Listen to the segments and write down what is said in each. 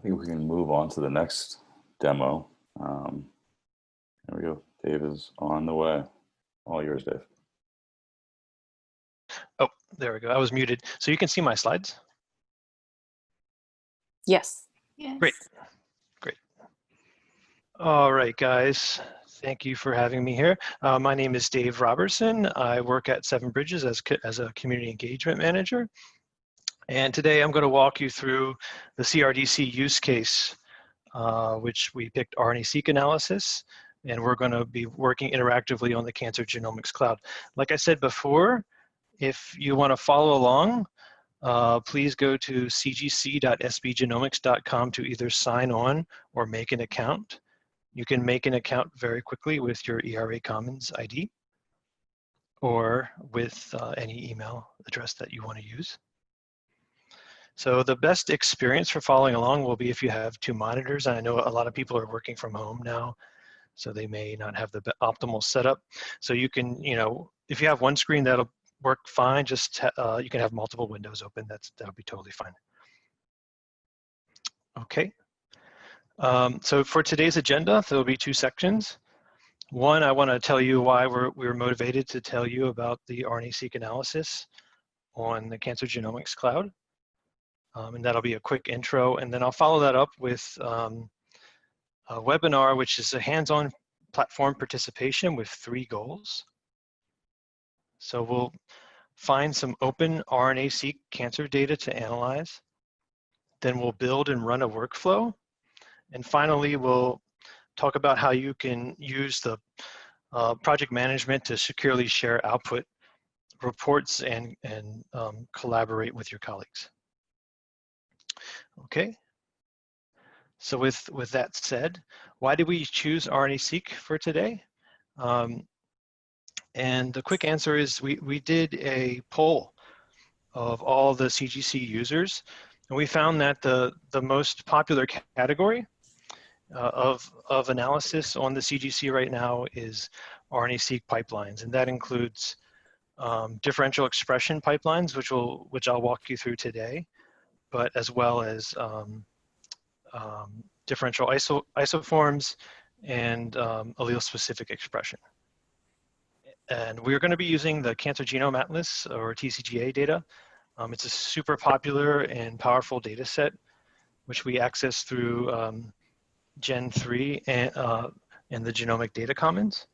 think we can move on to the next demo. There we go. Dave is on the way. All yours, Dave. Oh, there we go. I was muted. So you can see my slides? Yes. Yes. Great. Great. All right, guys. Thank you for having me here. My name is Dave Robertson. I work at Seven Bridges as a community engagement manager. And today I'm going to walk you through the CRDC use case, which we picked RNA-seq analysis, and we're going to be working interactively on the Cancer Genomics Cloud. Like I said before, if you want to follow along, please go to cgc.sbgenomics.com to either sign on or make an account. You can make an account very quickly with your ERA Commons ID or with any email address that you want to use. So the best experience for following along will be if you have two monitors. And I know a lot of people are working from home now, so they may not have the optimal setup. So you can, if you have one screen, that'll work fine. Just you can have multiple windows open. That'll be totally fine. Okay. So for today's agenda, there'll be two sections. One, I want to tell you why we're motivated to tell you about the RNA-seq analysis on the Cancer Genomics Cloud. And that'll be a quick intro. And then I'll follow that up with a webinar, which is a hands-on platform participation with 3 goals. So we'll find some open RNA-seq cancer data to analyze. Then we'll build and run a workflow. And finally, we'll talk about how you can use the project management to securely share output reports and collaborate with your colleagues. Okay. So with that said, why did we choose RNA-seq for today? And the quick answer is we did a poll of all the CGC users, and we found that the most popular category of analysis on the CGC right now is RNA-seq pipelines, and that includes differential expression pipelines, which I'll walk you through today, but as well as differential isoforms and allele-specific expression. And we're going to be using the Cancer Genome Atlas, or TCGA data. It's a super popular and powerful data set, which we access through Gen 3 and the Genomic Data Commons.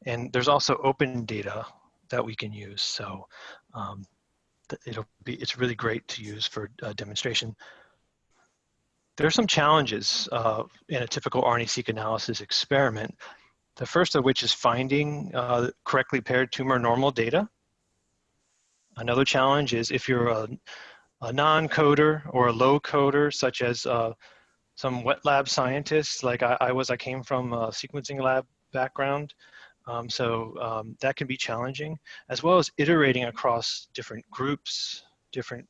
And there's also open data that we can use. So it's really great to use for demonstration. There are some challenges in a typical RNA-seq analysis experiment. The first of which is finding correctly paired tumor normal data. Another challenge is if you're a non-coder or a low coder, such as some wet lab scientists, like I came from a sequencing lab background. That can be challenging, as well as iterating across different groups, different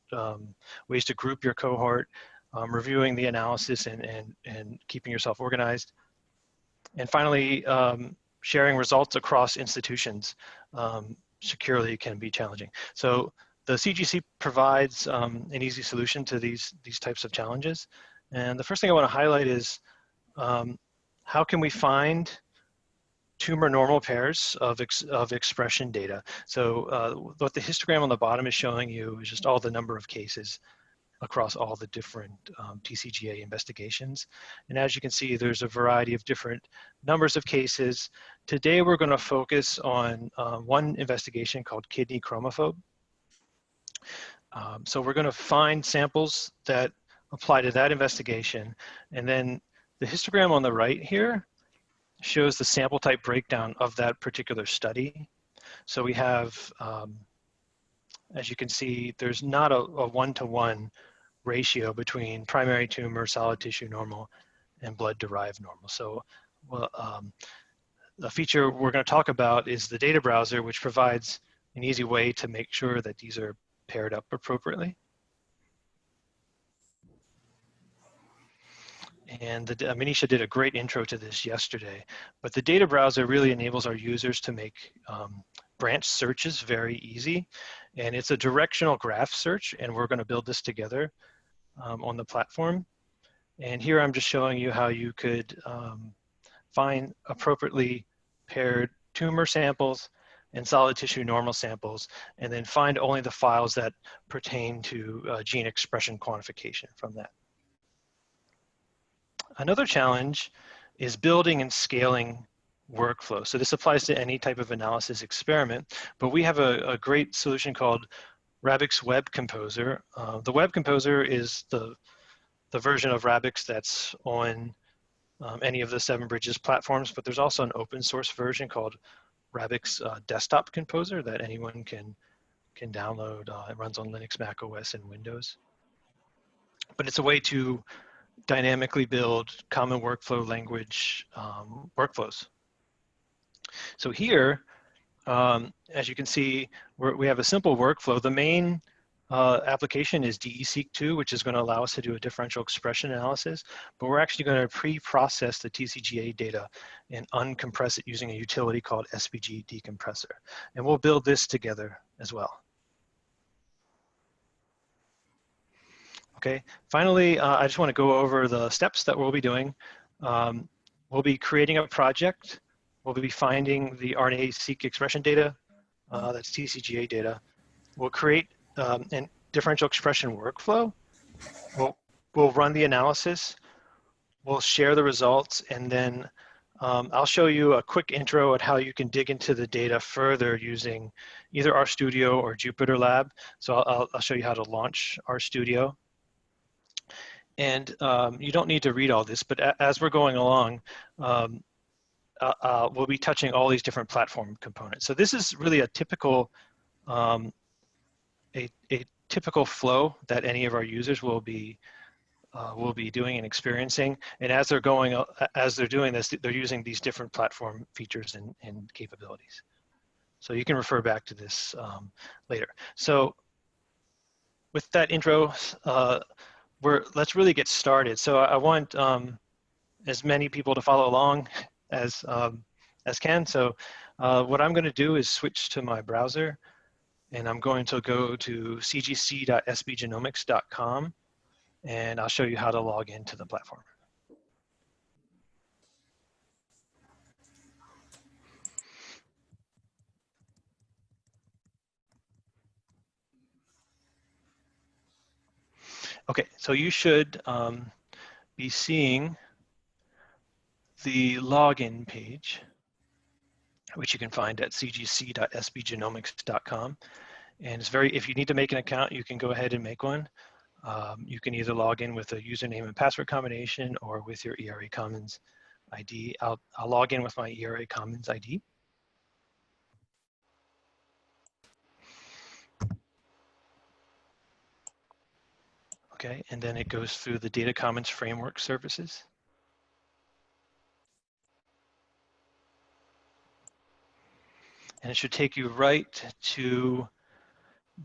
ways to group your cohort, reviewing the analysis and keeping yourself organized. And finally, sharing results across institutions securely can be challenging. So the CGC provides an easy solution to these types of challenges. And the first thing I want to highlight is how can we find tumor normal pairs of expression data. So what the histogram on the bottom is showing you is just all the number of cases across all the different TCGA investigations. And as you can see, there's a variety of different numbers of cases. Today, we're going to focus on one investigation called kidney chromophobe. So we're going to find samples that apply to that investigation. And then the histogram on the right here shows the sample type breakdown of that particular study. So we have, as you can see, there's not a one-to-one ratio between primary tumor, solid tissue normal, and blood-derived normal. So the feature we're going to talk about is the data browser, which provides an easy way to make sure that these are paired up appropriately. And Manisha did a great intro to this yesterday, but the data browser really enables our users to make branch searches very easy. And it's a directional graph search, and we're going to build this together on the platform. And here I'm just showing you how you could find appropriately paired tumor samples and solid tissue normal samples, and then find only the files that pertain to gene expression quantification from that. Another challenge is building and scaling workflow. So this applies to any type of analysis experiment, but we have a great solution called Rabix Web Composer. The Web Composer is the version of Rabix that's on any of the 7 Bridges platforms, but there's also an open source version called Rabix Desktop Composer that anyone can download. It runs on Linux, Mac OS, and Windows. But it's a way to dynamically build common workflow language workflows. So here, as you can see, we have a simple workflow. The main application is DESeq2, which is going to allow us to do a differential expression analysis, but we're actually going to pre-process the TCGA data and uncompress it using a utility called SVG decompressor. And we'll build this together as well. Okay, finally, I just want to go over the steps that we'll be doing. We'll be creating a project. We'll be finding the RNA-seq expression data, that's TCGA data. We'll create a differential expression workflow. We'll run the analysis. We'll share the results, and then I'll show you a quick intro at how you can dig into the data further using either RStudio or Jupyter Lab. So I'll show you how to launch RStudio. And you don't need to read all this, but as we're going along, we'll be touching all these different platform components. So this is really a typical typical flow that any of our users will be doing and experiencing. And as they're doing this, they're using these different platform features and capabilities. So you can refer back to this later. So with that intro, let's really get started. So I want as many people to follow along as can. So what I'm going to do is switch to my browser, and I'm going to go to cgc.sbgenomics.com, and I'll show you how to log into the platform. Okay, so you should be seeing the login page, which you can find at cgc.sbgenomics.com. And it's if you need to make an account, you can go ahead and make one. You can either log in with a username and password combination or with your ERA Commons ID. I'll log in with my ERA Commons ID. Okay, and then it goes through the Data Commons Framework services. And it should take you right to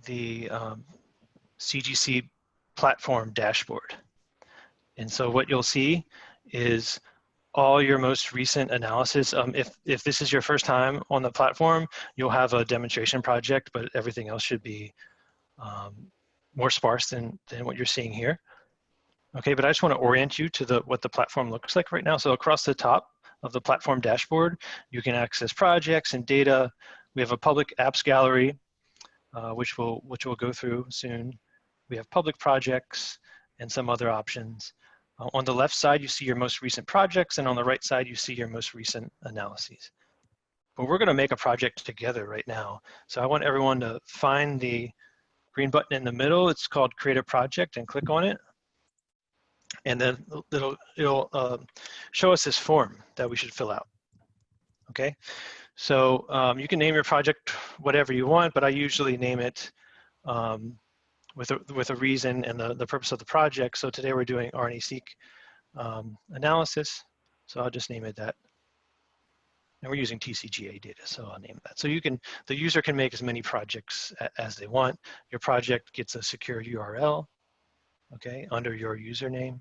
the CGC platform dashboard. And so what you'll see is all your most recent analysis. If this is your first time on the platform, you'll have a demonstration project, but everything else should be more sparse than what you're seeing here. Okay, but I just want to orient you to what the platform looks like right now. So across the top of the platform dashboard, you can access projects and data. We have a public apps gallery, which we'll go through soon. We have public projects and some other options. On the left side, you see your most recent projects, and on the right side, you see your most recent analyses. But we're going to make a project together right now. So I want everyone to find the green button in the middle. It's called Create a Project, and click on it. And then it'll show us this form that we should fill out. Okay, so you can name your project whatever you want, but I usually name it with a reason and the purpose of the project. So today we're doing RNA-seq analysis, so I'll just name it that. And we're using TCGA data, so I'll name that. So the user can make as many projects as they want. Your project gets a secure URL, okay, under your username.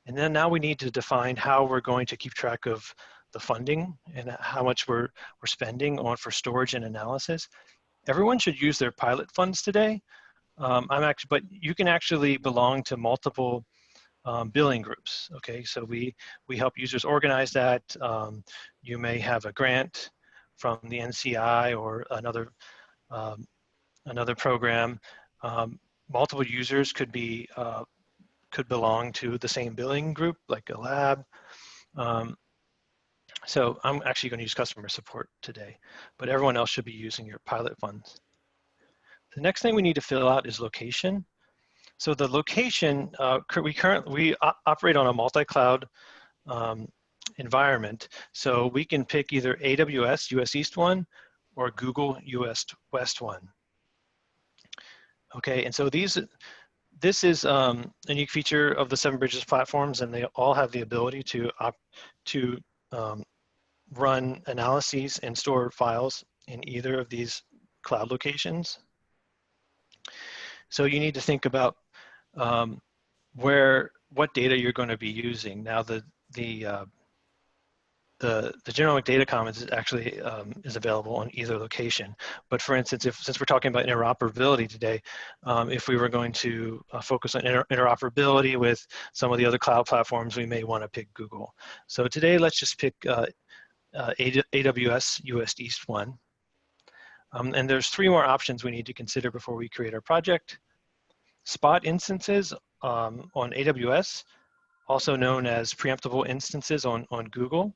And then now we need to define how we're going to keep track of the funding and how much we're spending for storage and analysis. Everyone should use their pilot funds today. But you can actually belong to multiple billing groups. Okay, so we help users organize that. You may have a grant from the NCPI or another program. Multiple users could belong to the same billing group, like a lab. So I'm actually going to use customer support today, but everyone else should be using your pilot funds. The next thing we need to fill out is location. So the location, we operate on a multi-cloud environment. So we can pick either AWS US East 1 or Google US West 1. Okay, and so this is a unique feature of the 7 Bridges platforms, and they all have the ability to run analyses and store files in either of these cloud locations. So you need to think about what data you're going to be using. Now the Genomic Data Commons is actually is available on either location. But for instance, since we're talking about interoperability today, if we were going to focus on interoperability with some of the other cloud platforms, we may want to pick Google. So today, let's just pick AWS US East 1. And there's 3 more options we need to consider before we create our project. Spot instances on AWS, also known as preemptible instances on Google,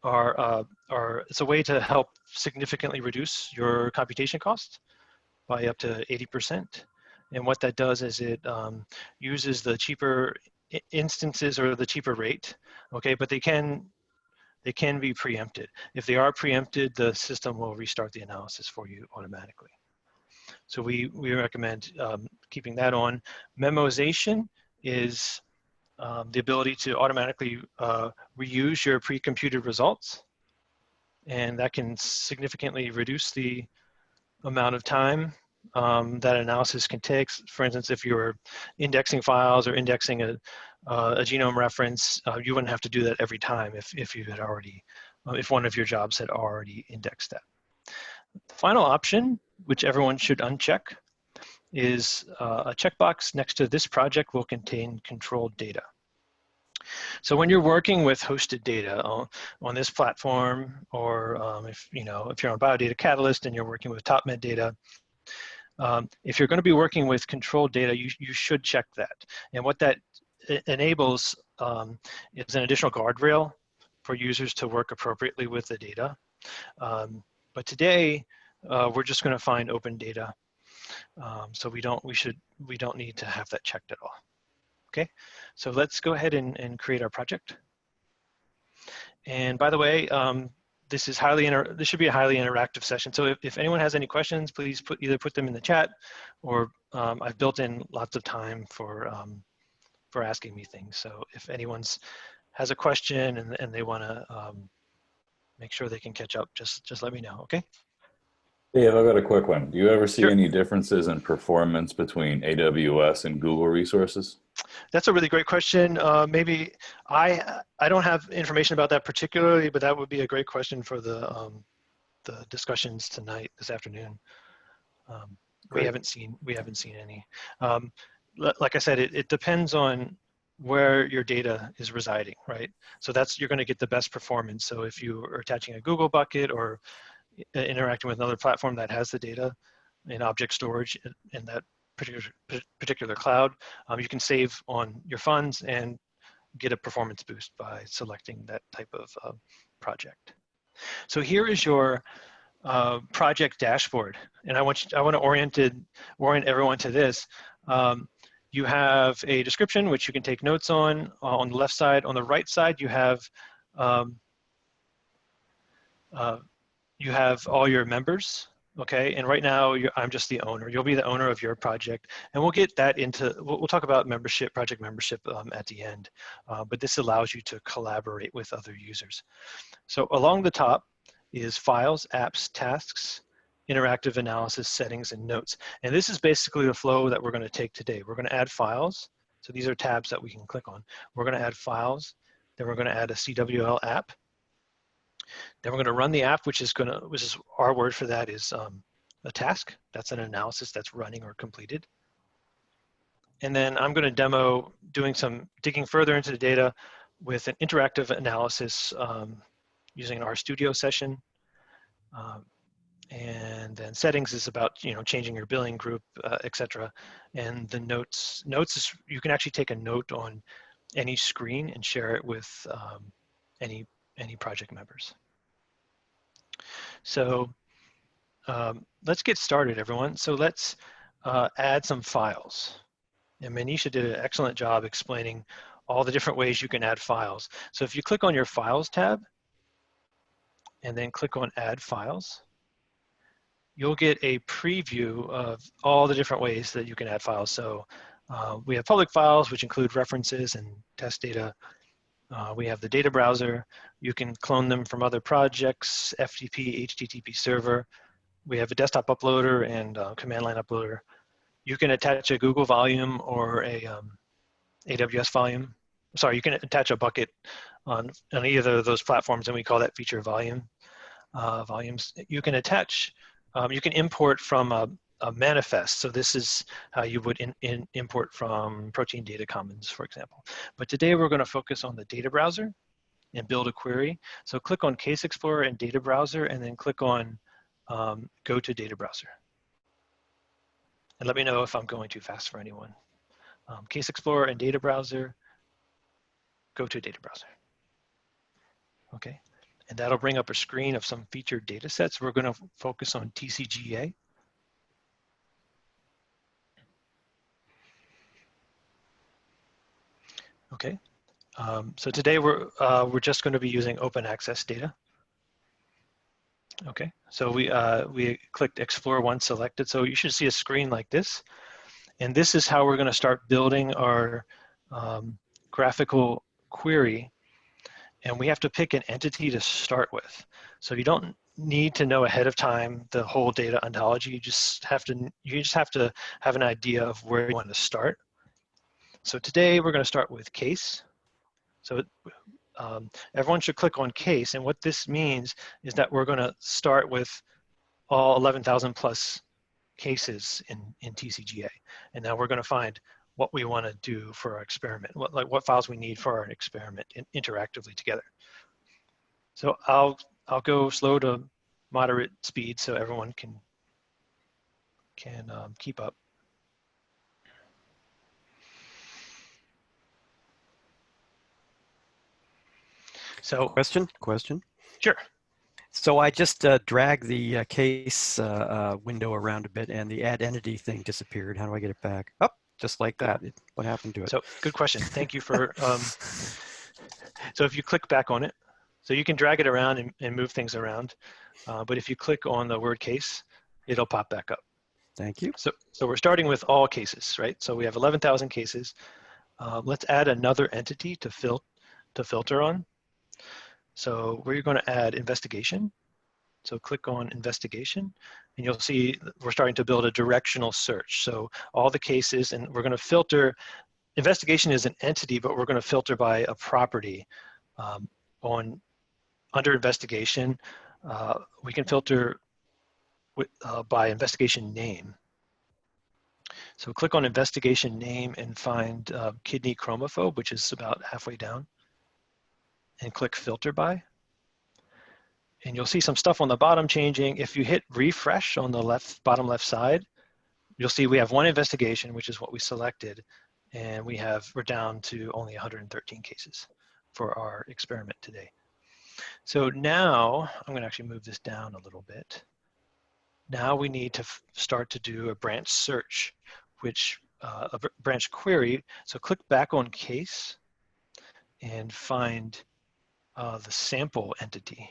it's a way to help significantly reduce your computation costs by up to 80%. And what that does is it uses the cheaper instances or the cheaper rate, okay, but they can be preempted. If they are preempted, the system will restart the analysis for you automatically. So we recommend keeping that on. Memoization is the ability to automatically reuse your pre-computed results, and that can significantly reduce the amount of time that analysis can take. For instance, if you're indexing files or indexing a genome reference, you wouldn't have to do that every time if you had already, if one of your jobs had already indexed that. The final option, which everyone should uncheck, is a checkbox next to "This project will contain controlled data." So when you're working with hosted data on this platform, or if you're on Biodata Catalyst and you're working with top metadata, if you're going to be working with controlled data, you should check that. And what that enables is an additional guardrail for users to work appropriately with the data. But today, we're just going to find open data, so we don't need to have that checked at all. Okay, so let's go ahead and create our project. And by the way, this should be a highly interactive session. So if anyone has any questions, please either put them in the chat, or I've built in lots of time for asking me things. So if anyone has a question and they want to make sure they can catch up, just let me know. Okay. Dave, I've got a quick one. Do you ever see Sure. any differences in performance between AWS and Google resources? That's a really great question. Maybe I don't have information about that particularly, but that would be a great question for the discussions tonight, this afternoon. We haven't seen any. Like I said, it depends on where your data is residing, right? So you're going to get the best performance. So if you are attaching a Google bucket or interacting with another platform that has the data in object storage in that particular cloud, you can save on your funds and get a performance boost by selecting that type of project. So here is your project dashboard, and I want to orient everyone to this. You have a description which you can take notes on the left side. On the right side, you have all your members, okay? And right now, I'm just the owner. You'll be the owner of your project, and we'll get that we'll talk about membership, project membership at the end, but this allows you to collaborate with other users. So along the top is files, apps, tasks, interactive analysis, settings, and notes. And this is basically the flow that we're going to take today. We're going to add files. So these are tabs that we can click on. We're going to add files. Then we're going to add a CWL app. Then we're going to run the app, which is our word for that is a task. That's an analysis that's running or completed. And then I'm going to demo doing some digging further into the data with an interactive analysis using an RStudio session. And then settings is about changing your billing group, etc. And the notes is you can actually take a note on any screen and share it with any project members. So let's get started, everyone. So let's add some files. And Manisha did an excellent job explaining all the different ways you can add files. So if you click on your Files tab and then click on Add Files, you'll get a preview of all the different ways that you can add files. So we have public files, which include references and test data. We have the data browser. You can clone them from other projects, FTP, HTTP server. We have a desktop uploader and command line uploader. You can attach a Google volume or a AWS volume. Sorry, you can attach a bucket on either of those platforms, and we call that feature volumes. You can attach, you can import from a manifest. So this is how you would import from Protein Data Commons, for example. But today we're going to focus on the data browser and build a query. So click on Case Explorer and Data Browser, and then click on Go to Data Browser. And let me know if I'm going too fast for anyone. Case Explorer and Data Browser, go to Data Browser. Okay, and that'll bring up a screen of some featured data sets. We're going to focus on TCGA. Okay, so today we're just going to be using open access data. Okay, so we clicked Explore once selected, so you should see a screen like this. And this is how we're going to start building our graphical query. And we have to pick an entity to start with. So you don't need to know ahead of time the whole data ontology. You just have to have an idea of where you want to start. So today we're going to start with case. So everyone should click on case. And what this means is that we're going to start with all 11,000 plus cases in TCGA. And now we're going to find what we want to do for our experiment, what files we need for our experiment interactively together. So I'll go slow to moderate speed so everyone can keep up. So question. Sure. So I just dragged the case window around a bit, and the add entity thing disappeared. How do I get it back? Oh, just like that. What happened to it? So good question. Thank you for. So if you click back on it, so you can drag it around and move things around, but if you click on the word case, it'll pop back up. Thank you. So we're starting with all cases, right? So we have 11,000 cases. Let's add another entity to filter on. So we're going to add investigation. So click on investigation, and you'll see we're starting to build a directional search. So all the cases, and we're going to filter. Investigation is an entity, but we're going to filter by a property. Under investigation, we can filter by investigation name. So click on investigation name and find kidney chromophobe, which is about halfway down, and click filter by. And you'll see some stuff on the bottom changing. If you hit refresh on the bottom left side, you'll see we have one investigation, which is what we selected, and we're down to only 113 cases for our experiment today. So now, I'm going to actually move this down a little bit. Now we need to start to do a branch search, which a branch query. So click back on case and find the sample entity.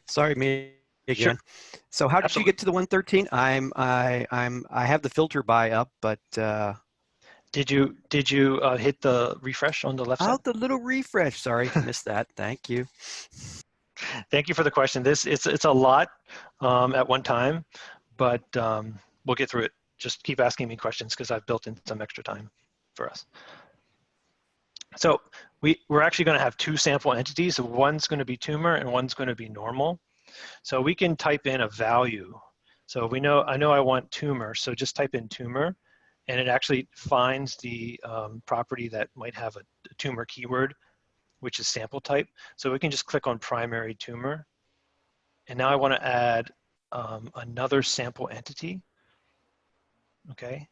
Sorry, me again. Sure. So how did Absolutely. you get to the 113? I have the filter by up, but did you hit the refresh on the left side? Oh, the little refresh. Sorry, missed that. Thank you. Thank you for the question. It's a lot at one time, but we'll get through it. Just keep asking me questions because I've built in some extra time for us. So we're actually going to have two sample entities. So one's going to be tumor and one's going to be normal. So we can type in a value. So I know I want tumor, so just type in tumor and it actually finds the property that might have a tumor keyword, which is sample type. So we can just click on primary tumor. And now I want to add another sample entity, okay?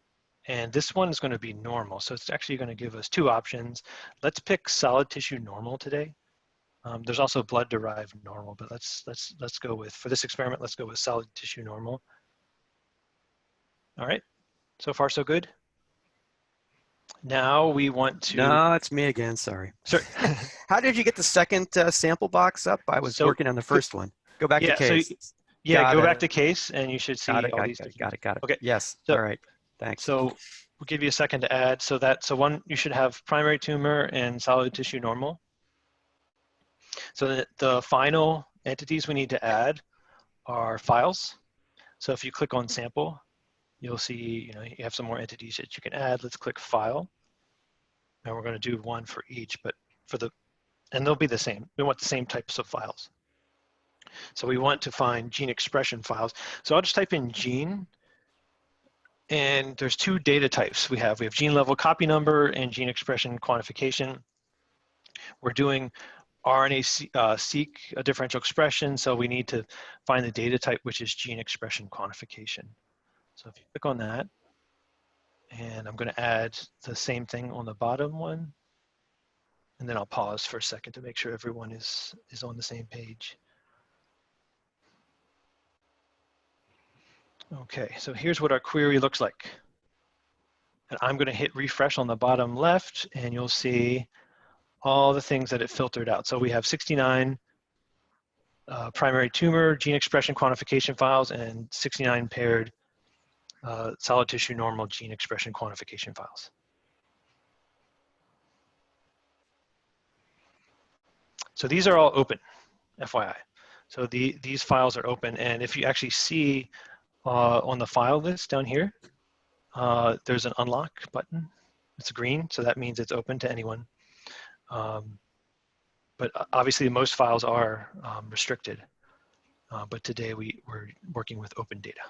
And this one is going to be normal. So it's actually going to give us two options. Let's pick solid tissue normal today. There's also blood derived normal, but let's go with, for this experiment, let's go with solid tissue normal. All right, so far so good. Now we want to. No, it's me again. Sorry. Sorry. How did you get the second sample box up? I was working on the first one. Go back to case. So go back to case, and you should see all these. Got it. Okay. Yes. So, all right. Thanks. So we'll give you a second to add. So one, you should have primary tumor and solid tissue normal. So the final entities we need to add are files. So if you click on sample, you'll see, you have some more entities that you can add. Let's click file. And we're going to do one for each, but and they'll be the same. We want the same types of files. So we want to find gene expression files. So I'll just type in gene, and there's two data types we have. We have gene level copy number and gene expression quantification. We're doing RNA-seq differential expression, so we need to find the data type, which is gene expression quantification. So if you click on that, and I'm going to add the same thing on the bottom one, and then I'll pause for a second to make sure everyone is on the same page. Okay, so here's what our query looks like. And I'm going to hit refresh on the bottom left, and you'll see all the things that it filtered out. So we have 69 primary tumor gene expression quantification files and 69 paired solid tissue normal gene expression quantification files. So these are all open, FYI. So these files are open, and if you actually see on the file list down here, there's an unlock button. It's green, so that means it's open to anyone. But obviously most files are restricted, but today we're working with open data.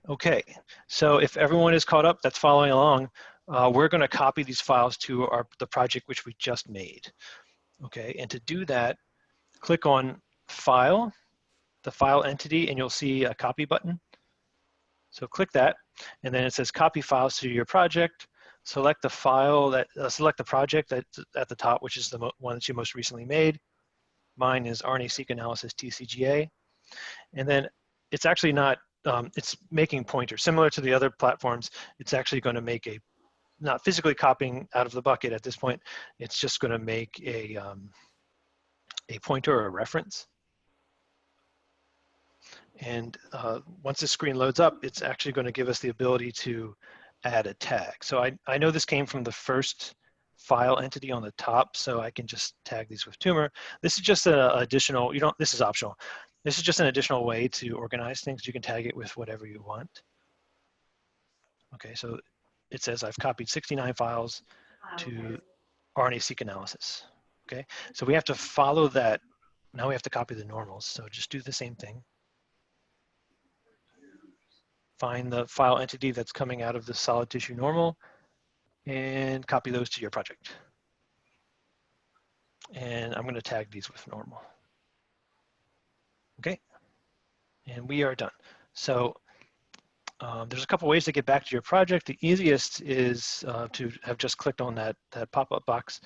Okay, so if everyone is caught up that's following along, we're going to copy these files to the project which we just made. Okay, and to do that, click on File, the file entity, and you'll see a copy button. So click that, and then it says Copy Files to your project. Select the file select the project that's at the top, which is the one that you most recently made. Mine is RNA-seq analysis TCGA, and then it's actually not. It's making pointers similar to the other platforms. It's actually going to make not physically copying out of the bucket at this point. It's just going to make a pointer or a reference. And once the screen loads up, it's actually going to give us the ability to add a tag. So I know this came from the first file entity on the top, so I can just tag these with tumor. This is just an additional, this is optional. This is just an additional way to organize things. You can tag it with whatever you want. Okay, so it says I've copied 69 files to RNA-seq analysis. Okay, so we have to follow that. Now we have to copy the normals. So just do the same thing. Find the file entity that's coming out of the solid tissue normal and copy those to your project. And I'm going to tag these with normal. Okay, and we are done. So there's a couple ways to get back to your project. The easiest is to have just clicked on that pop-up box,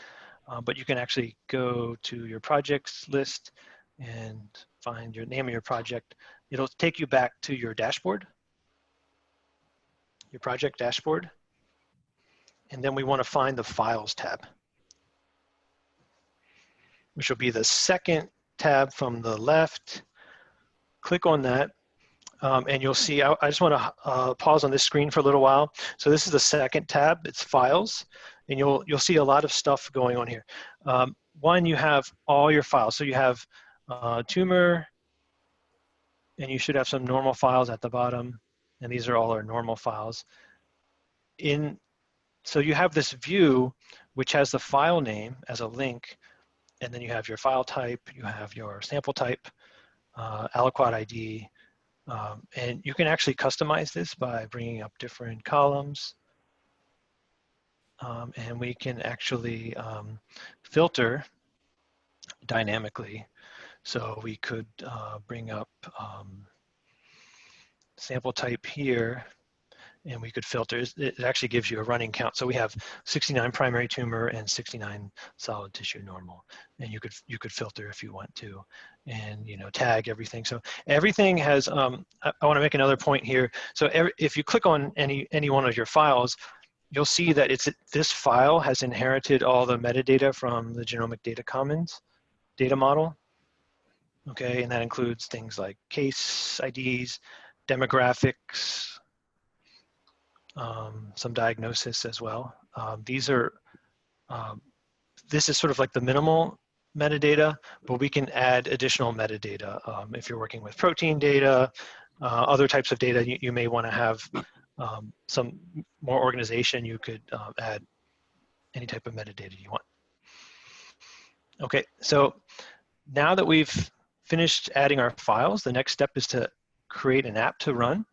but you can actually go to your projects list and find your name of your project. It'll take you back to your dashboard, your project dashboard, and then we want to find the Files tab, which will be the second tab from the left. Click on that, and you'll see, I just want to pause on this screen for a little while. So this is the second tab, it's Files, and you'll see a lot of stuff going on here. One, you have all your files. So you have tumor, and you should have some normal files at the bottom, and these are all our normal files. So you have this view which has the file name as a link, and then you have your file type, you have your sample type, aliquot ID, and you can actually customize this by bringing up different columns. and we can actually filter dynamically. So we could bring up sample type here, and we could filter. It actually gives you a running count. So we have 69 primary tumor and 69 solid tissue normal, and you could filter if you want to, and tag everything. So everything has. I want to make another point here. So if you click on any one of your files, you'll see that this file has inherited all the metadata from the Genomic Data Commons data model. Okay, and that includes things like case IDs, demographics, some diagnosis as well. This is sort of like the minimal metadata, but we can add additional metadata. If you're working with protein data, other types of data, you may want to have some more organization. You could add any type of metadata you want. Okay, so now that we've finished adding our files, the next step is to create an app to run.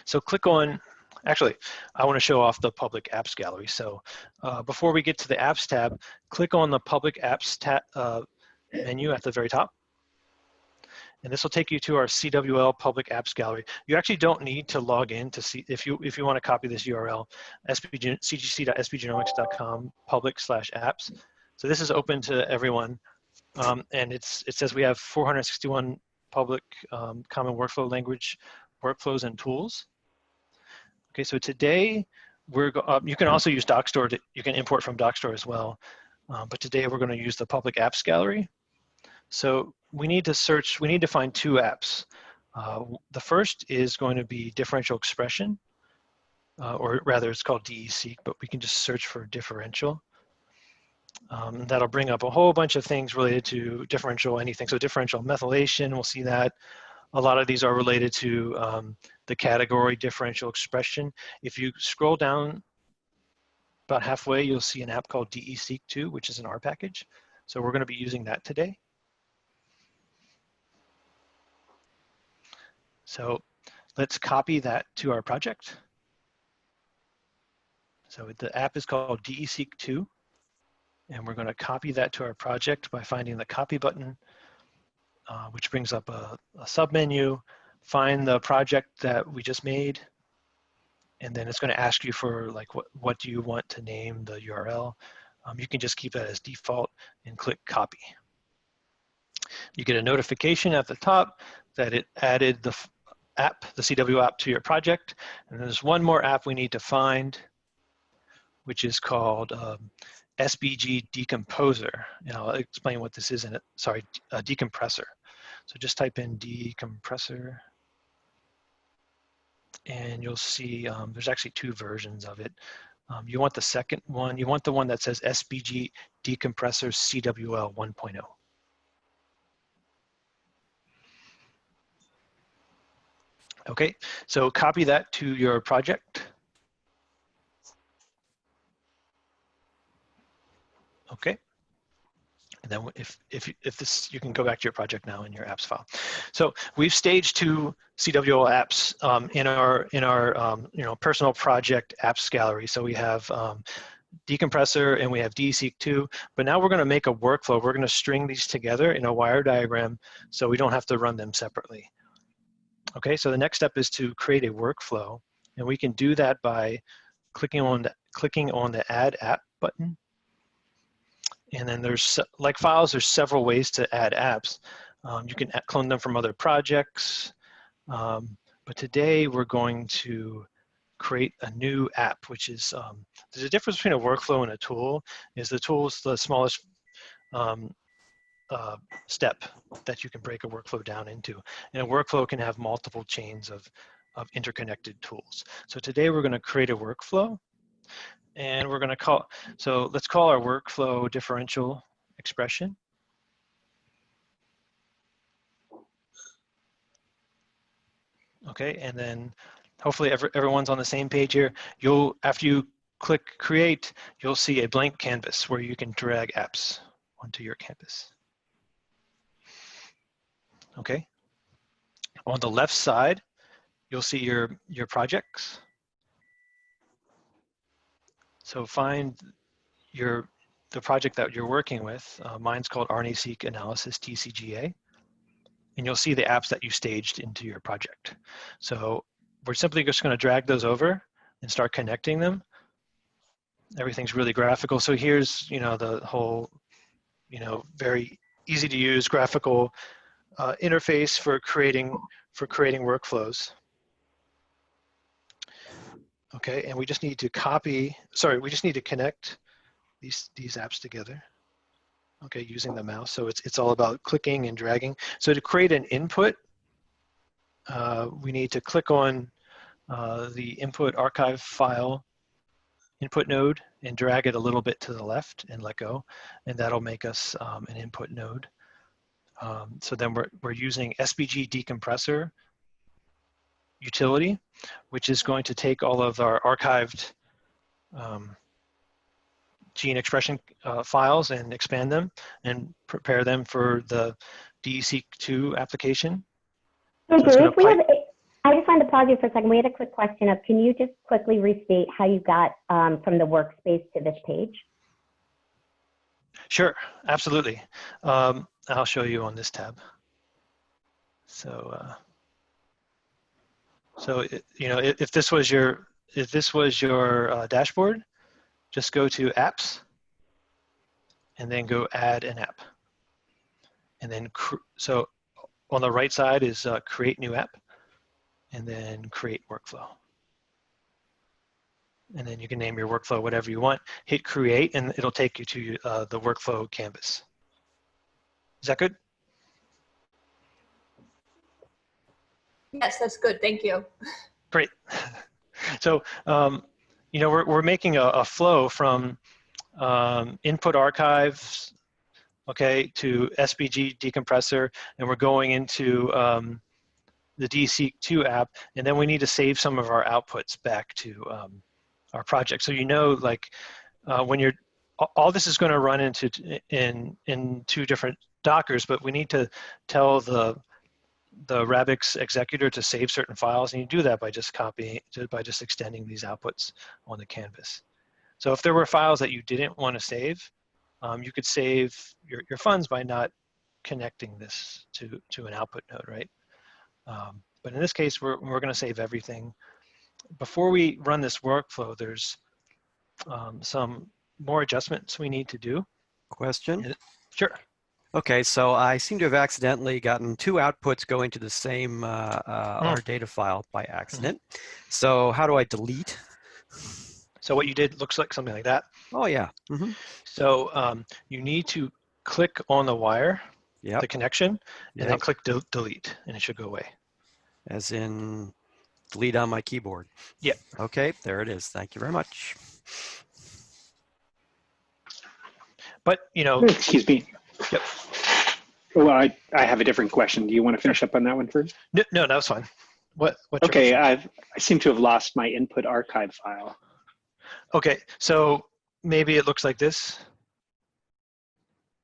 So click on, actually, I want to show off the public apps gallery. So before we get to the apps tab, click on the public apps menu at the very top. And this will take you to our CWL public apps gallery. You actually don't need to log in to see, if you want to copy this URL, cgc.sbgenomics.com public/apps. So this is open to everyone. And it says we have 461 public common workflow language workflows and tools. Okay, so today you can also use DocStore. You can import from DocStore as well. But today we're going to use the public apps gallery. So we need to find two apps. The first is going to be differential expression, or rather it's called DESeq, but we can just search for differential. That'll bring up a whole bunch of things related to differential anything. So differential methylation, we'll see that. A lot of these are related to the category differential expression. If you scroll down about halfway, you'll see an app called DESeq2, which is an R package. So we're going to be using that today. So let's copy that to our project. So the app is called DESeq2. And we're going to copy that to our project by finding the copy button, which brings up a submenu. Find the project that we just made. And then it's going to ask you for like, what do you want to name the URL? You can just keep that as default and click copy. You get a notification at the top that it added the app, the CW app, to your project. And there's one more app we need to find, which is called SBG Decomposer. And I'll explain what this is in it. Sorry, decompressor. So just type in decompressor, and you'll see there's actually two versions of it. You want the second one. You want the one that says SBG Decompressor CWL 1.0. Okay, so copy that to your project. Okay, and then if this, you can go back to your project now in your apps file. So we've staged two CWL apps in our personal project apps gallery. So we have Decompressor and we have DESeq2, but now we're going to make a workflow. We're going to string these together in a wire diagram so we don't have to run them separately. Okay, so the next step is to create a workflow, and we can do that by clicking on the Add App button. And then there's, like files, there's several ways to add apps. You can clone them from other projects, but today we're going to create a new app, which is, there's a difference between a workflow and a tool. The tool is the smallest step that you can break a workflow down into. And a workflow can have multiple chains of interconnected tools. So today we're going to create a workflow, and we're going to let's call our workflow differential expression. Okay, and then hopefully everyone's on the same page here. After you click create, you'll see a blank canvas where you can drag apps onto your canvas. Okay, on the left side, you'll see your projects. So find the project that you're working with. Mine's called RNA-seq Analysis TCGA. And you'll see the apps that you staged into your project. So we're simply just going to drag those over and start connecting them. Everything's really graphical. So here's, the whole, very easy to use graphical interface for creating workflows. Okay, and we just need to connect these apps together. Okay, using the mouse. So it's all about clicking and dragging. So to create an input, we need to click on the input archive file input node and drag it a little bit to the left and let go, and that'll make us an input node. So then we're using SVG decompressor utility, which is going to take all of our archived gene expression files and expand them and prepare them for the DESeq2 application. Hey, So Bruce, I just wanted to pause you for a second. We had a quick question of, can you just quickly restate how you got from the workspace to this page? Sure, absolutely. I'll show you on this tab. So, if this was your dashboard, just go to Apps, and then go Add an App, and then so on the right side is Create New App, and then Create Workflow, and then you can name your workflow whatever you want. Hit Create, and it'll take you to the workflow canvas. Is that good? Yes, that's good. Thank you. Great. So, we're making a flow from input archives, okay, to SVG decompressor, and we're going into the DESeq2 app, and then we need to save some of our outputs back to our project. So when you're, all this is going to run in two different Dockers, but we need to tell the Rabix executor to save certain files, and you do that by just extending these outputs on the canvas. So if there were files that you didn't want to save, you could save your funds by not connecting this to an output node, right? But in this case, we're going to save everything. Before we run this workflow, there's some more adjustments we need to do. Question? Sure. Okay, so I seem to have accidentally gotten two outputs going to the same R data file by accident. So how do I delete? So what you did looks like something like that. Oh, yeah. So you need to click on the wire, the connection, and then click delete, and it should go away. As in delete on my keyboard. Yeah. Okay, there it is. Thank you very much. But, Excuse me. Yep. Well, I have a different question. Do you want to finish up on that one first? No, that was fine. What's okay, your I seem to have lost my input archive file. Okay, so maybe it looks like this.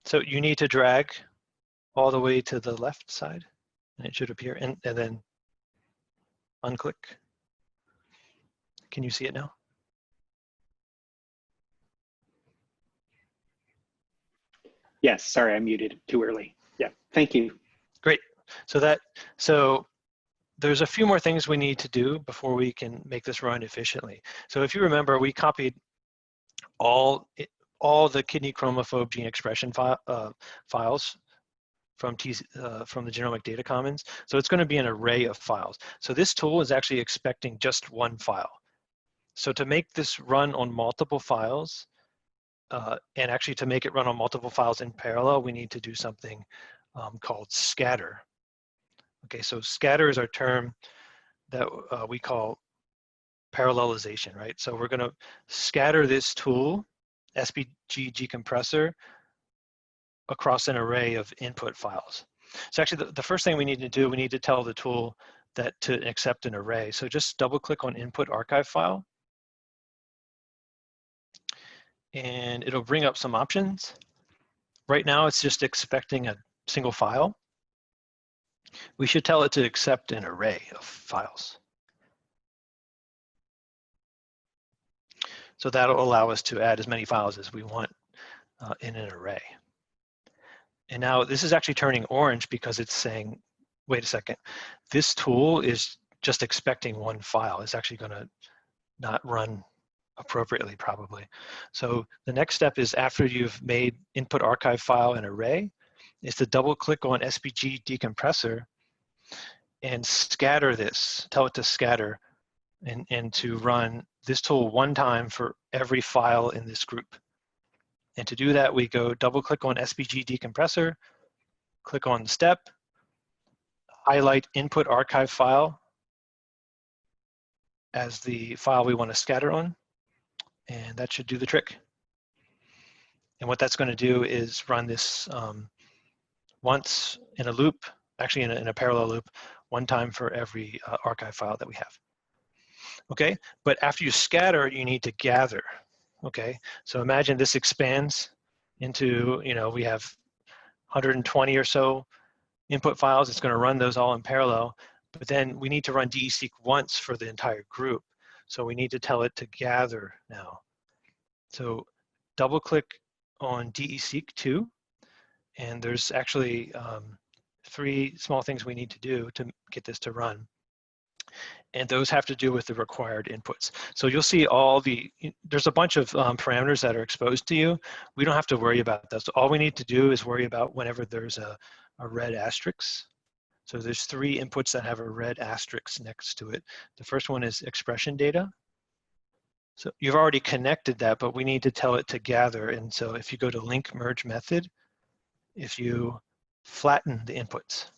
So you need to drag all the way to the left side, and it should appear, and then unclick. Can you see it now? Yes, sorry, I muted too early. Yeah, thank you. Great. So there's a few more things we need to do before we can make this run efficiently. So if you remember, we copied all the kidney chromophobe gene expression files from the Genomic Data Commons. So it's going to be an array of files. So this tool is actually expecting just one file. So to make this run on multiple files, and actually to make it run on multiple files in parallel, we need to do something called scatter. Okay, so scatter is our term that we call parallelization, right? So we're going to scatter this tool, SVG decompressor, across an array of input files. So actually the first thing we need to do, we need to tell the tool that to accept an array. So just double click on input archive file, and it'll bring up some options. Right now it's just expecting a single file. We should tell it to accept an array of files. So that'll allow us to add as many files as we want in an array. And now this is actually turning orange because it's saying, wait a second, this tool is just expecting one file. It's actually going to not run appropriately probably. So the next step is, after you've made input archive file an array, is to double click on SVG decompressor and scatter this, tell it to scatter and to run this tool one time for every file in this group. And to do that, we go double click on SVG decompressor, click on step, highlight input archive file as the file we want to scatter on, and that should do the trick. And what that's going to do is run this once in a loop, actually in a parallel loop, one time for every archive file that we have. Okay, but after you scatter, you need to gather. Okay, so imagine this expands into, we have 120 or so input files. It's going to run those all in parallel, but then we need to run DESeq once for the entire group. So we need to tell it to gather now. So double click on DESeq2, and there's actually 3 small things we need to do to get this to run. And those have to do with the required inputs. So you'll see there's a bunch of parameters that are exposed to you. We don't have to worry about those. All we need to do is worry about whenever there's a red asterisk. So there's 3 inputs that have a red asterisk next to it. The first one is expression data. So you've already connected that, but we need to tell it to gather. And so if you go to link merge method, if you flatten the inputs,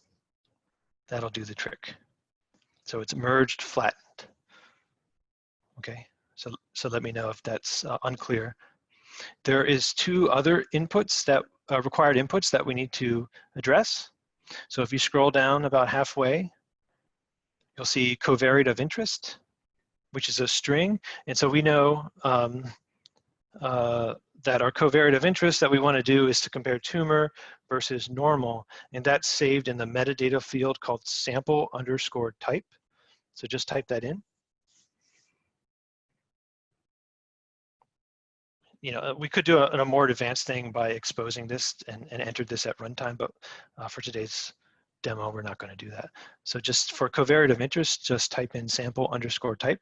that'll do the trick. So it's merged flattened. Okay, so let me know if that's unclear. There is 2 other inputs that required inputs that we need to address. So if you scroll down about halfway, you'll see covariate of interest, which is a string. And so we know that our covariate of interest that we want to do is to compare tumor versus normal, and that's saved in the metadata field called sample_type. So just type that in. We could do a more advanced thing by exposing this and enter this at runtime, but for today's demo, we're not going to do that. So just for covariate of interest, just type in sample_type.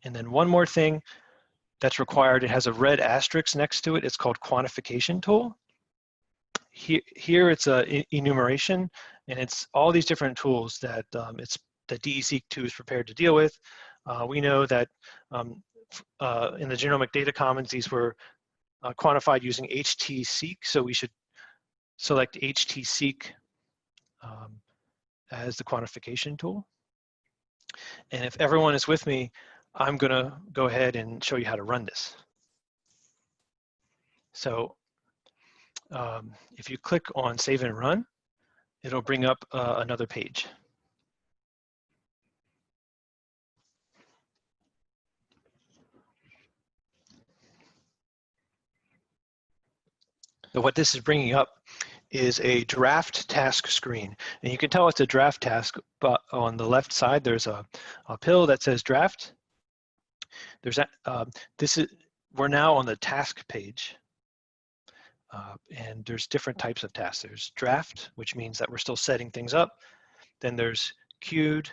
And then one more thing that's required, it has a red asterisk next to it. It's called quantification tool. Here it's a enumeration, and it's all these different tools that that DESeq2 is prepared to deal with. We know that in the Genomic Data Commons, these were quantified using HT-seq, so we should select HT-seq as the quantification tool. And if everyone is with me, I'm going to go ahead and show you how to run this. So if you click on Save and Run, it'll bring up another page. So what this is bringing up is a draft task screen. And you can tell it's a draft task, but on the left side, there's a pill that says draft. There's we're now on the task page. And there's different types of tasks. There's draft, which means that we're still setting things up. Then there's queued,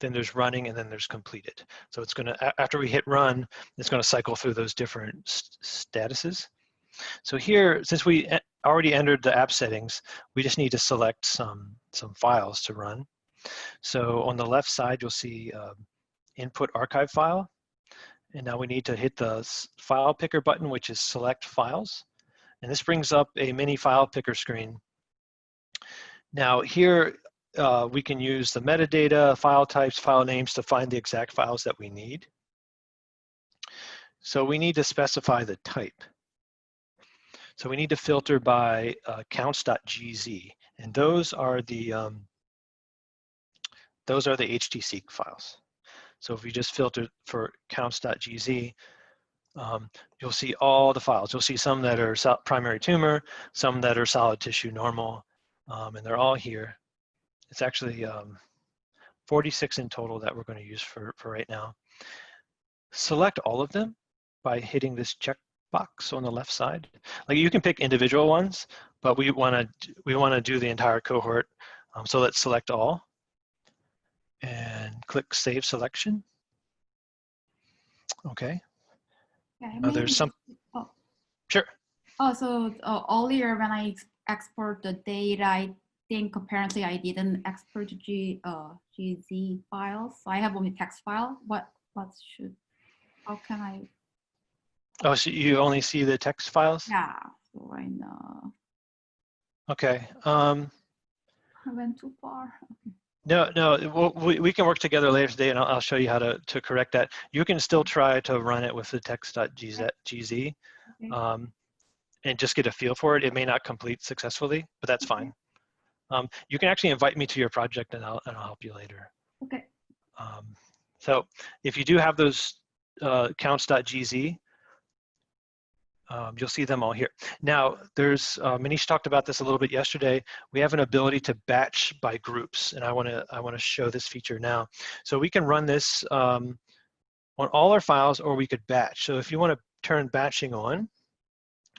then there's running, and then there's completed. So it's going to, after we hit run, it's going to cycle through those different statuses. So here, since we already entered the app settings, we just need to select some files to run. So on the left side, you'll see input archive file. And now we need to hit the file picker button, which is select files. And this brings up a mini file picker screen. Now here, we can use the metadata, file types, file names to find the exact files that we need. So we need to specify the type. So we need to filter by counts.gz, and those are the HT-seq files. So if we just filter for counts.gz, you'll see all the files. You'll see some that are primary tumor, some that are solid tissue normal, and they're all here. It's actually 46 in total that we're going to use for right now. select all of them by hitting this checkbox on the left side. Like you can pick individual ones, but we want to do the entire cohort. So let's select all and click Save Selection. Okay. Yeah, Now there's some. Oh, Sure. so earlier when I export the data, I think apparently I didn't export GZ files. So I have only text file. How can I? Oh, so you only see the text files? Yeah, so I know. Okay. I went too far. No, we can work together later today, and I'll show you how to correct that. You can still try to run it with the text.gz, Okay. and just get a feel for it. It may not complete successfully, but that's fine. You can actually invite me to your project, and I'll help you later. Okay. So if you do have those counts.gz, you'll see them all here. Now, there's Manish talked about this a little bit yesterday. We have an ability to batch by groups, and I want to show this feature now. So we can run this on all our files, or we could batch. So if you want to turn batching on,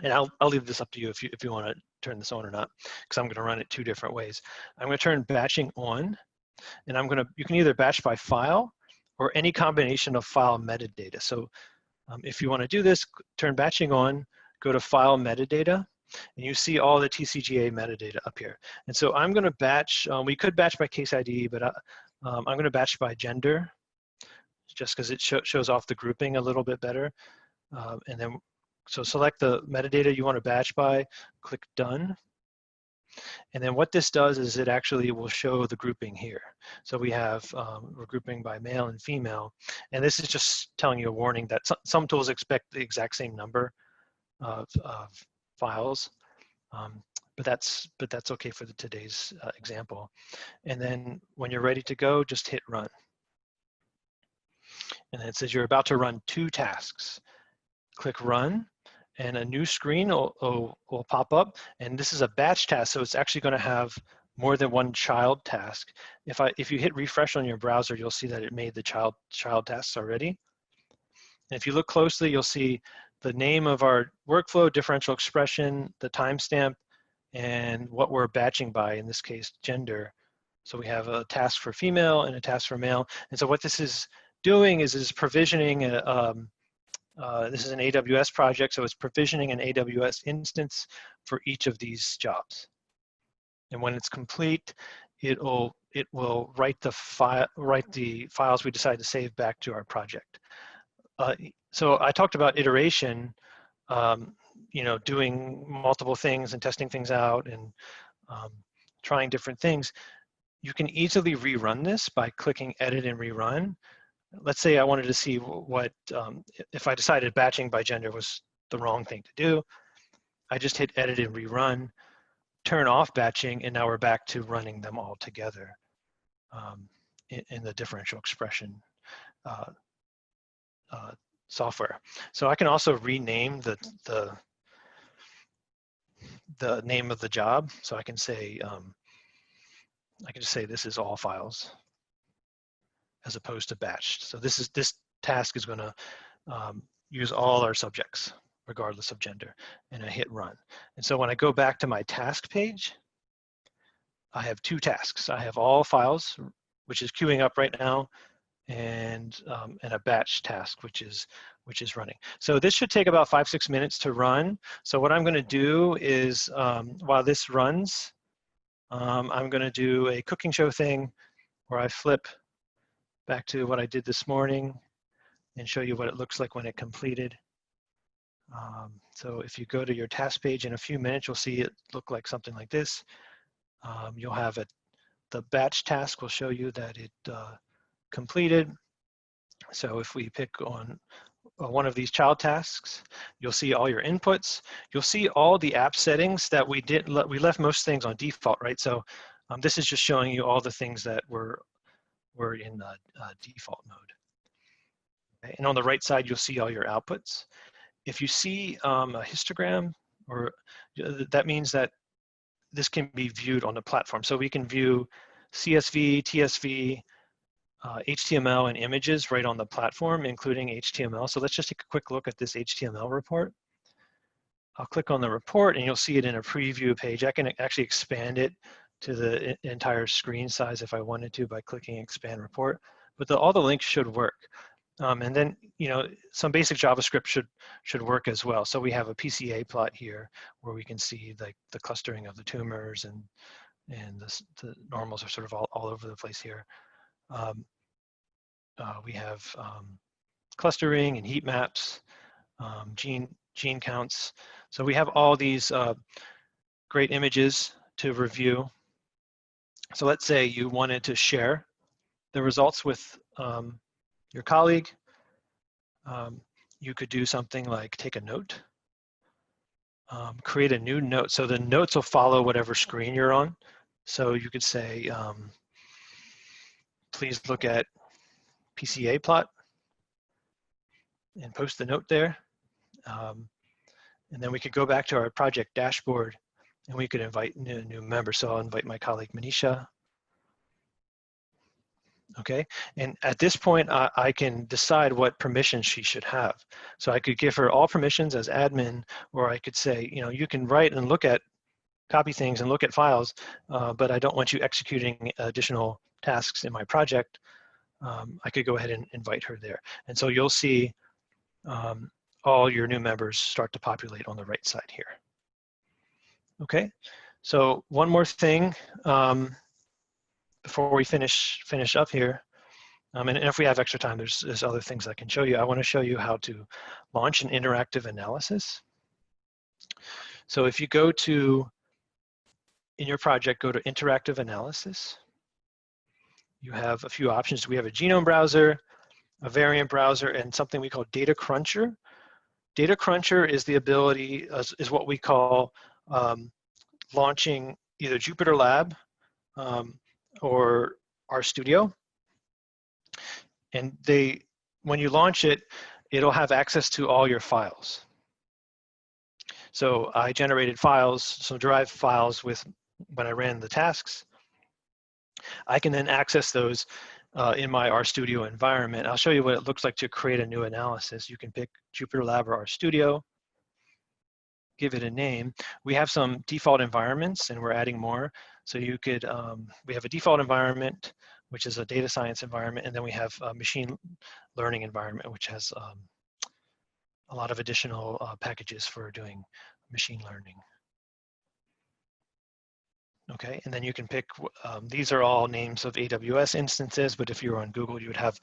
and I'll leave this up to you if you want to turn this on or not, because I'm going to run it two different ways. I'm going to turn batching on, and you can either batch by file or any combination of file metadata. So if you want to do this, turn batching on, go to File Metadata, and you see all the TCGA metadata up here. And so I'm going to batch, we could batch by case ID, but I'm going to batch by gender, just because it shows off the grouping a little bit better. And then, so select the metadata you want to batch by, click Done. And then what this does is it actually will show the grouping here. So we have, we're grouping by male and female. And this is just telling you a warning that some tools expect the exact same number of files. But that's okay for today's example. And then when you're ready to go, just hit run. And then it says you're about to run 2 tasks. Click run, and a new screen will pop up, and this is a batch task, so it's actually going to have more than one child task. If you hit refresh on your browser, you'll see that it made the child tasks already. And if you look closely, you'll see the name of our workflow, differential expression, the timestamp, and what we're batching by, in this case, gender. So we have a task for female and a task for male. And so what this is doing is provisioning this is an AWS project, so it's provisioning an AWS instance for each of these jobs. And when it's complete, it will write the files we decide to save back to our project. So I talked about iteration, doing multiple things and testing things out and trying different things. You can easily rerun this by clicking Edit and Rerun. Let's say I wanted to see what, if I decided batching by gender was the wrong thing to do, I just hit Edit and Rerun, turn off batching, and now we're back to running them all together in the differential expression software. So I can also rename the name of the job. So I can say, I can just say this is all files, as opposed to batched. So this task is going to use all our subjects, regardless of gender, and I hit run. And so when I go back to my task page, I have 2 tasks. I have all files, which is queuing up right now, and a batch task, which is running. So this should take about 5-6 minutes to run. So what I'm going to do is, while this runs, I'm going to do a cooking show thing where I flip back to what I did this morning and show you what it looks like when it completed. So if you go to your task page in a few minutes, you'll see it look like something like this. You'll have it, the batch task will show you that it completed. So if we pick on one of these child tasks, you'll see all your inputs. You'll see all the app settings that we left most things on default, right? So this is just showing you all the things that were in default mode. Okay. And on the right side, you'll see all your outputs. If you see a histogram, or that means that this can be viewed on the platform. So we can view CSV, TSV, HTML and images right on the platform, including HTML. So let's just take a quick look at this HTML report. I'll click on the report and you'll see it in a preview page. I can actually expand it to the entire screen size if I wanted to by clicking expand report, but all the links should work. And then, you know, some basic JavaScript should work as well. So we have a PCA plot here where we can see like the clustering of the tumors, and the normals are sort of all over the place here. We have clustering and heat maps, gene counts. So we have all these great images to review. So let's say you wanted to share the results with your colleague. You could do something like take a note, create a new note. So the notes will follow whatever screen you're on. So you could say, please look at PCA plot and post the note there. And then we could go back to our project dashboard and we could invite new members. So I'll invite my colleague Manisha. Okay, and at this point, I can decide what permissions she should have. So I could give her all permissions as admin, or I could say, you know, you can write and copy things and look at files, but I don't want you executing additional tasks in my project. I could go ahead and invite her there. And so you'll see all your new members start to populate on the right side here. Okay, so one more thing before we finish up here. And if we have extra time, there's other things I can show you. I want to show you how to launch an interactive analysis. So if you go to, in your project, go to interactive analysis. You have a few options. We have a genome browser, a variant browser, and something we call Data Cruncher. Data Cruncher is the ability, is what we call launching either Jupyter Lab or RStudio. And when you launch it, it'll have access to all your files. So I generated files, some derived files when I ran the tasks. I can then access those in my RStudio environment. I'll show you what it looks like to create a new analysis. You can pick Jupyter Lab or RStudio, give it a name. We have some default environments and we're adding more. So you could, we have a default environment, which is a data science environment, and then we have a machine learning environment, which has a lot of additional packages for doing machine learning. Okay, and then you can pick, these are all names of AWS instances, but if you were on Google, you would have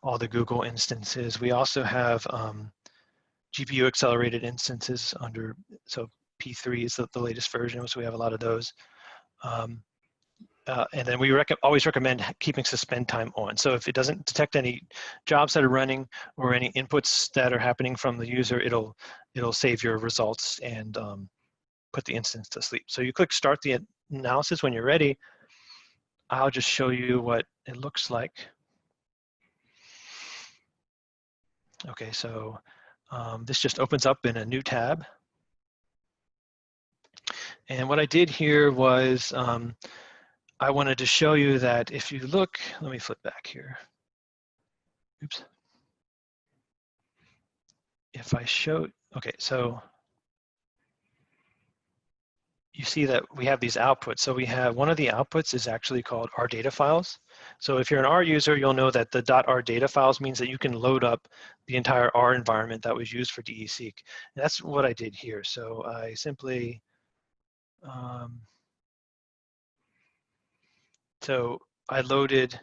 all the Google instances. We also have GPU accelerated instances under, so P3 is the latest version, so we have a lot of those. And then we always recommend keeping suspend time on. So if it doesn't detect any jobs that are running or any inputs that are happening from the user, it'll save your results and put the instance to sleep. So you click start the analysis when you're ready. I'll just show you what it looks like. Okay, so this just opens up in a new tab. And what I did here was I wanted to show you that if you look, let me flip back here. Oops. If I show, okay, so you see that we have these outputs. So we have, one of the outputs is actually called R data files. So if you're an R user, you'll know that the .r data files means that you can load up the entire R environment that was used for DESeq. And that's what I did here. So I simply, so I loaded,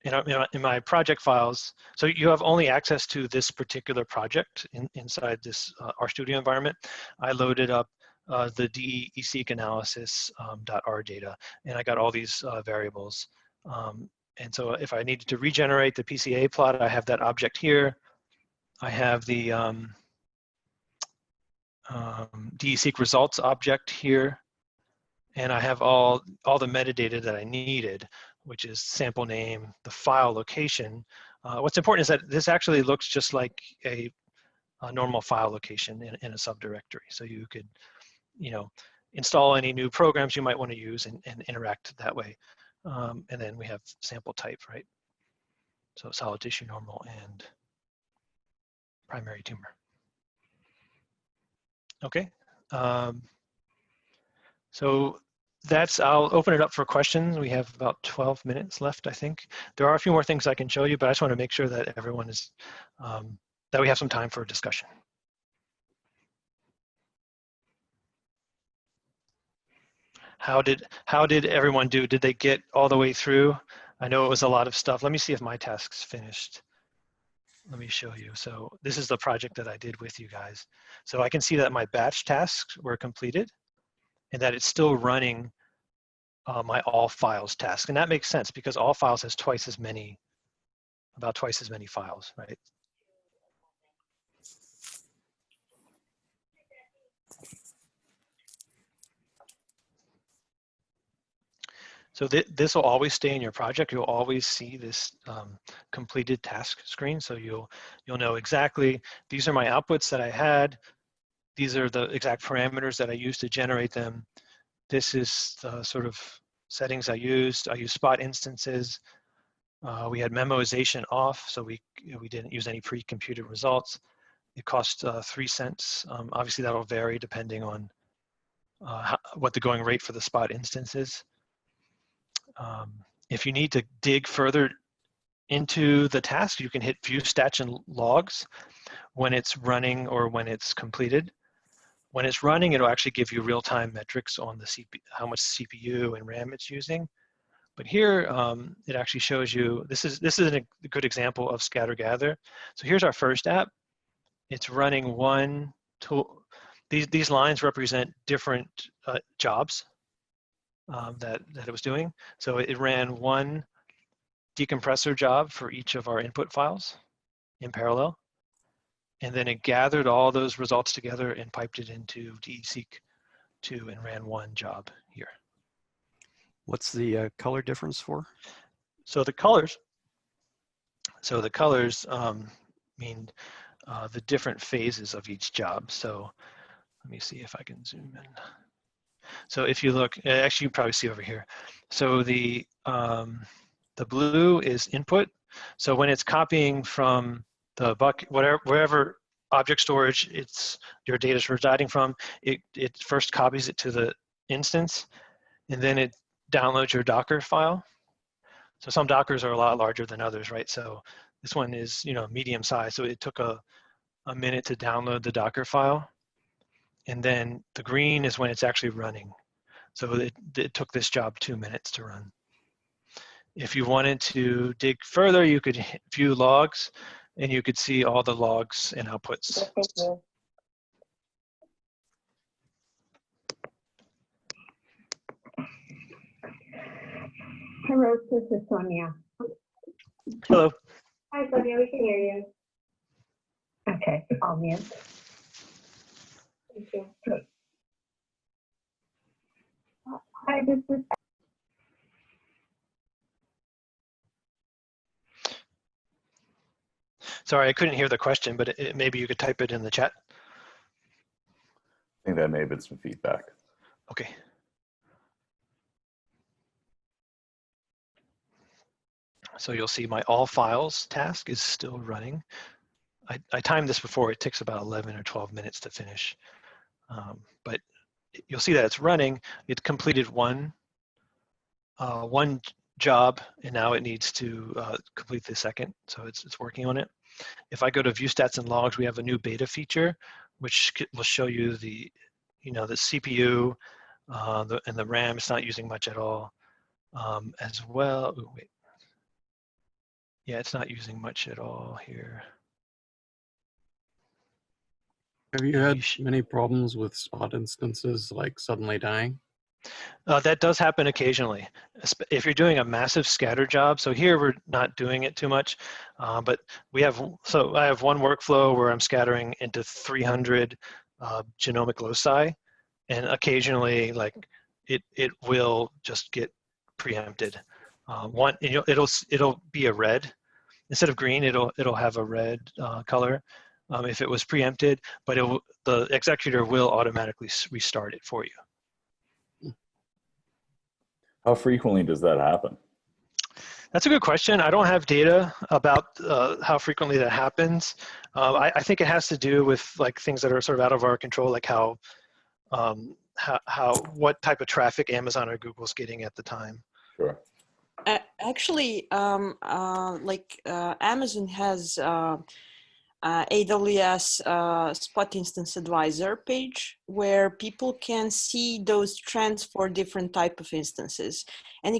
in my project files, so you have only access to this particular project inside this RStudio environment. I loaded up the DESeq analysis .r data, and I got all these variables. And so if I needed to regenerate the PCA plot, I have that object here. I have the DESeq results object here, and I have all the metadata that I needed, which is sample name, the file location. What's important is that this actually looks just like a normal file location in a subdirectory. So you could, install any new programs you might want to use and interact that way. And then we have sample type, right? So solid tissue, normal, and primary tumor. Okay. So I'll open it up for questions. We have about 12 minutes left, I think. There are a few more things I can show you, but I just want to make sure that everyone is, that we have some time for discussion. How did everyone do? Did they get all the way through? I know it was a lot of stuff. Let me see if my task's finished. Let me show you. So this is the project that I did with you guys. So I can see that my batch tasks were completed and that it's still running my all files task. And that makes sense because all files has about twice as many files, right? So this will always stay in your project. You'll always see this completed task screen. So you'll know exactly, these are my outputs that I had. These are the exact parameters that I used to generate them. This is the sort of settings I used. I used spot instances. We had memoization off, so we didn't use any pre-computed results. It cost 3 cents. Obviously, that'll vary depending on what the going rate for the spot instance is. If you need to dig further into the task, you can hit view stats and logs when it's running or when it's completed. When it's running, it'll actually give you real-time metrics on the how much CPU and RAM it's using. But here, it actually shows you, this is a good example of scatter gather. So here's our first app. It's running one tool. These lines represent different jobs that it was doing. So it ran one decompressor job for each of our input files in parallel. And then it gathered all those results together and piped it into DESeq2 and ran one job here. What's the color difference for? So the colors mean the different phases of each job. So let me see if I can zoom in. So if you look, actually you probably see over here. So the blue is input. So when it's copying from the bucket, wherever object storage your data is residing from, it first copies it to the instance, and then it downloads your Docker file. So some Dockers are a lot larger than others, right? So this one is, medium size. So it took a minute to download the Docker file. And then the green is when it's actually running. So it took this job 2 minutes to run. If you wanted to dig further, you could view logs and you could see all the logs and outputs. Thank you. Hi, Rose. This is Sonia. Hello. Hi, Sonia. We can hear you. Okay, I'll mute. Thank you. Hi, this is. Sorry, I couldn't hear the question, but maybe you could type it in the chat. I think that may have been some feedback. Okay. So you'll see my all files task is still running. I timed this before. It takes about 11 or 12 minutes to finish. But you'll see that it's running. It completed one job, and now it needs to complete the second. So it's working on it. If I go to view stats and logs, we have a new beta feature, which will show you the CPU and the RAM. It's not using much at all as well. Ooh, wait. Yeah, it's not using much at all here. Have you had many problems with spot instances like suddenly dying? That does happen occasionally. If you're doing a massive scatter job, so here we're not doing it too much, but I have one workflow where I'm scattering into 300 genomic loci, and occasionally it will just get preempted. It'll be a red instead of green. It'll have a red color if it was preempted, but the executor will automatically restart it for you. How frequently does that happen? That's a good question. I don't have data about how frequently that happens. I think it has to do with like things that are sort of out of our control, like what type of traffic Amazon or Google's getting at the time. Sure. Actually, Amazon has AWS Spot Instance Advisor page where people can see those trends for different type of instances, and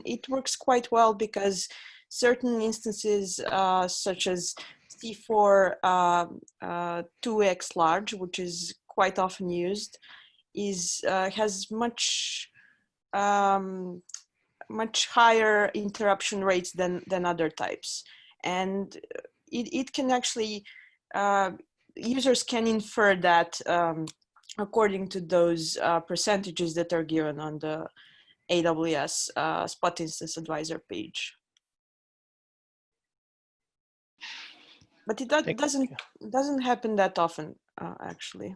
it works quite well because certain instances such as C4 2x large, which is quite often used, has much higher interruption rates than other types, and it can actually users can infer that according to those percentages that are given on the AWS Spot Instance Advisor page. But it doesn't happen that often, actually.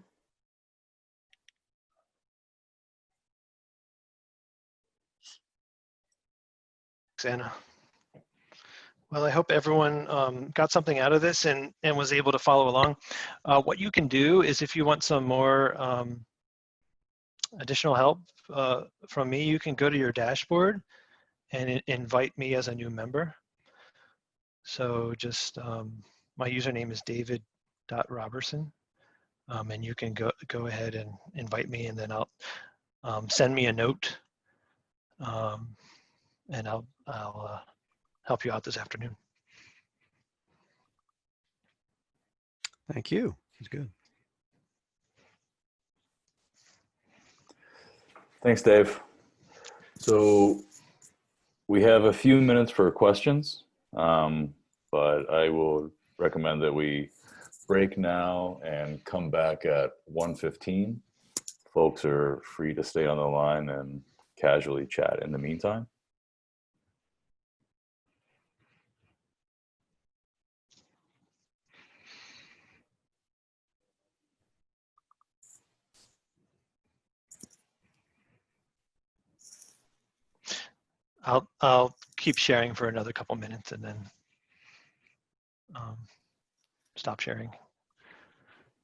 Anna. Well, I hope everyone got something out of this and was able to follow along. What you can do is if you want some more additional help from me, you can go to your dashboard and invite me as a new member. So just, my username is david.robertson, and you can go ahead and invite me, and then I'll send me a note, and I'll help you out this afternoon. Thank you. That's good. Thanks, Dave. So we have a few minutes for questions, but I will recommend that we break now and come back at 1:15. Folks are free to stay on the line and casually chat in the meantime. I'll keep sharing for another couple minutes and then stop sharing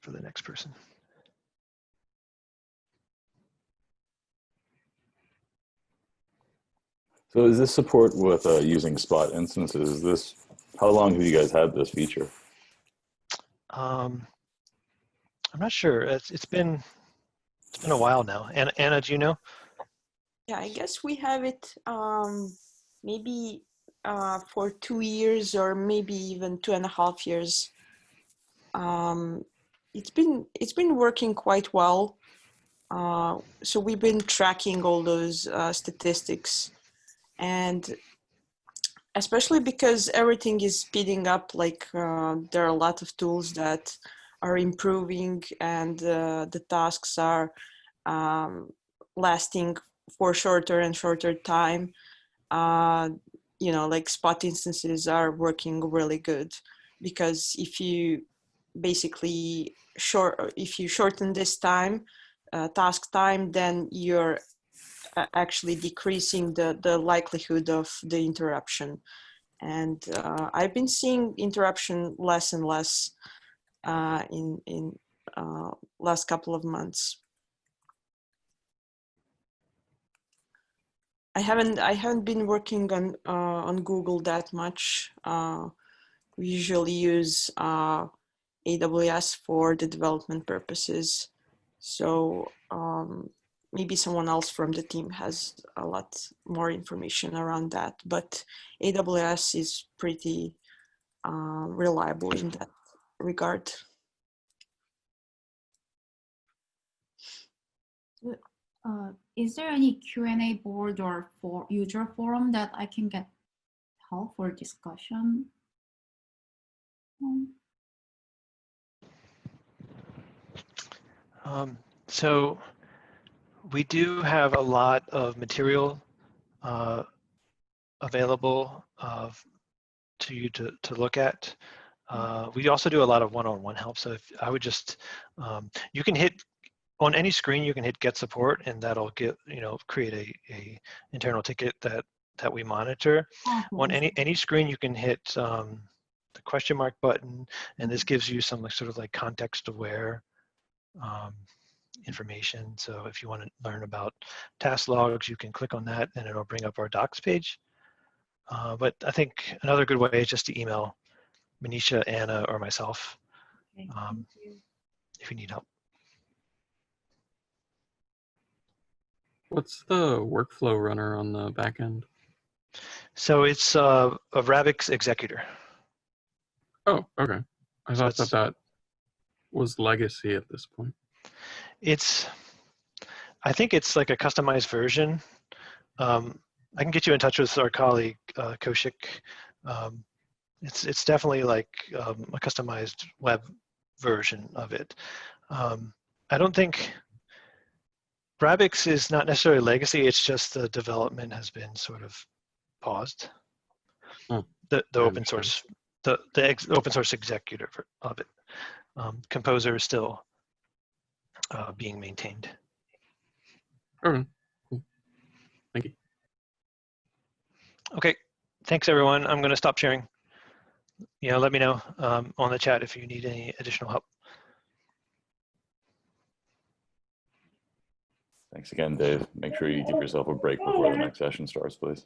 for the next person. So is this support with using spot instances? How long have you guys had this feature? I'm not sure. It's been a while now. Anna, do you know? Yeah, I guess we have it maybe for 2 years or maybe even 2.5 years. It's been working quite well. So we've been tracking all those statistics, and especially because everything is speeding up, like there are a lot of tools that are improving, and the tasks are lasting for shorter and shorter time. Like spot instances are working really good, because if you shorten this time, task time, then you're actually decreasing the likelihood of the interruption. And I've been seeing interruption less and less in last couple of months. I haven't been working on Google that much. We usually use AWS for the development purposes. So maybe someone else from the team has a lot more information around that, but AWS is pretty reliable in that regard. Is there any Q&A board or user forum that I can get help for discussion? So we do have a lot of material available to you to look at. We also do a lot of one-on-one help. So if I would just, you can hit on any screen you can hit get support, and that'll get, create a internal ticket that we monitor. On any screen you can hit the question mark button, and this gives you some sort of like context aware information. So if you want to learn about task logs, you can click on that and it'll bring up our docs page. But I think another good way is just to email Manisha, Anna, or myself if you need help. What's the workflow runner on the back end? So it's a Rabix executor. Oh, okay. I So thought that was legacy at this point. I think it's like a customized version. I can get you in touch with our colleague, Kaushik. It's definitely like a customized web version of it. I don't think Rabix is not necessarily legacy. It's just the development has been sort of paused. The open source, the open source executor of it. Composer is still being maintained. Okay, cool. Thank you. Okay, thanks everyone. I'm going to stop sharing. Let me know on the chat if you need any additional help. Thanks again, Dave. Make sure you give yourself a break before the next session starts, please.